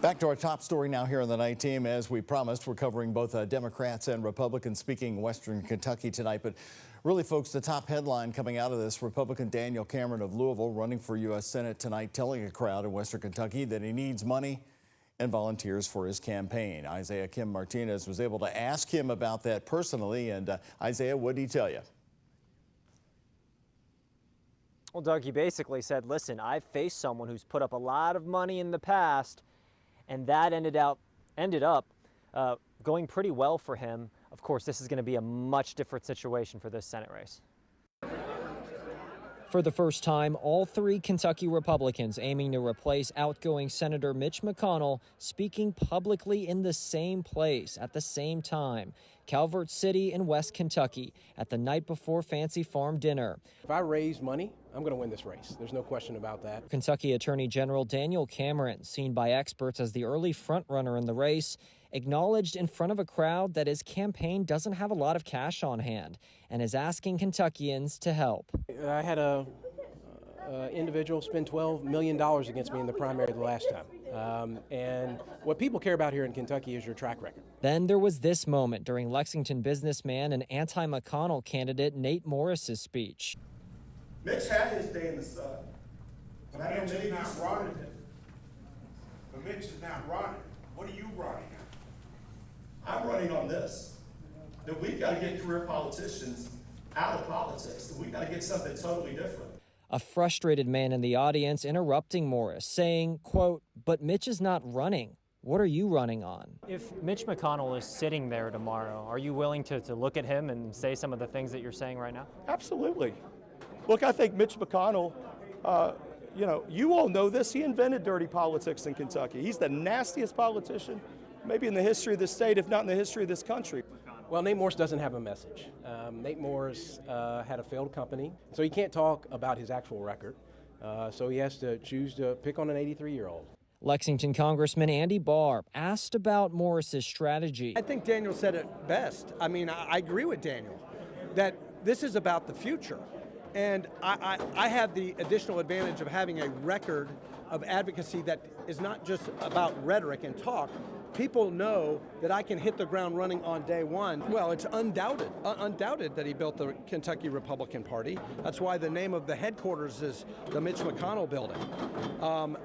Back to our top story now here on the night team. As we promised, we're covering both Democrats and Republicans speaking Western Kentucky tonight. But really, folks, the top headline coming out of this, Republican Daniel Cameron of Louisville running for U.S. Senate tonight, telling a crowd in Western Kentucky that he needs money and volunteers for his campaign. Isaiah Kim Martinez was able to ask him about that personally. And Isaiah, what did he tell you? Well, Doug, he basically said, listen, I've faced someone who's put up a lot of money in the past, and that ended up going pretty well for him. Of course, this is going to be a much different situation for this Senate race. For the first time, all three Kentucky Republicans aiming to replace outgoing Senator Mitch McConnell speaking publicly in the same place at the same time, Calvert City in West Kentucky, at the night before Fancy Farm dinner. If I raise money, I'm going to win this race. There's no question about that. Kentucky Attorney General Daniel Cameron, seen by experts as the early frontrunner in the race, acknowledged in front of a crowd that his campaign doesn't have a lot of cash on hand and is asking Kentuckians to help. I had a individual spend $12 million against me in the primary the last time. And what people care about here in Kentucky is your track record. Then there was this moment during Lexington businessman and anti-McConnell candidate Nate Morris's speech. Mitch had his day in the sun, but I don't believe he's running it. But Mitch is not running. What are you running on? I'm running on this, that we've got to get career politicians out of politics, that we've got to get something totally different. A frustrated man in the audience interrupting Morris, saying, quote, "But Mitch is not running. What are you running on?" If Mitch McConnell is sitting there tomorrow, are you willing to look at him and say some of the things that you're saying right now? Absolutely. Look, I think Mitch McConnell, you all know this, he invented dirty politics in Kentucky. He's the nastiest politician maybe in the history of this state, if not in the history of this country. Well, Nate Morris doesn't have a message. Nate Morris had a failed company, so he can't talk about his actual record. So he has to choose to pick on an 83-year-old. Lexington Congressman Andy Barr asked about Morris's strategy. I think Daniel said it best. I mean, I agree with Daniel that this is about the future. And I have the additional advantage of having a record of advocacy that is not just about rhetoric and talk. People know that I can hit the ground running on day one. Well, it's undoubted that he built the Kentucky Republican Party. That's why the name of the headquarters is the Mitch McConnell Building.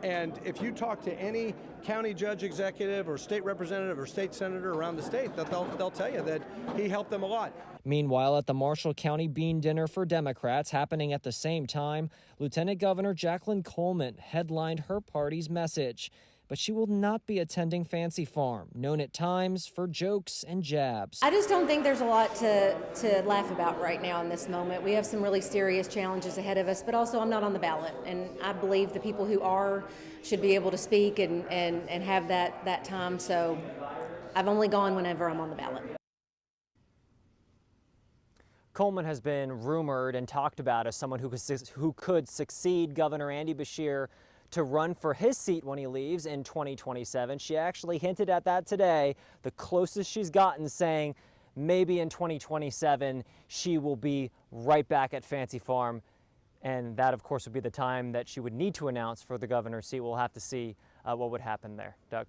And if you talk to any county judge executive or state representative or state senator around the state, they'll tell you that he helped them a lot. Meanwhile, at the Marshall County Bean Dinner for Democrats happening at the same time, Lieutenant Governor Jacqueline Coleman headlined her party's message. But she will not be attending Fancy Farm, known at times for jokes and jabs. I just don't think there's a lot to laugh about right now in this moment. We have some really serious challenges ahead of us, but also I'm not on the ballot. And I believe the people who are should be able to speak and have that time. So I've only gone whenever I'm on the ballot. Coleman has been rumored and talked about as someone who could succeed Governor Andy Beshear to run for his seat when he leaves in 2027. She actually hinted at that today, the closest she's gotten, saying maybe in 2027 she will be right back at Fancy Farm. And that, of course, would be the time that she would need to announce for the governor's seat. We'll have to see what would happen there. Doug?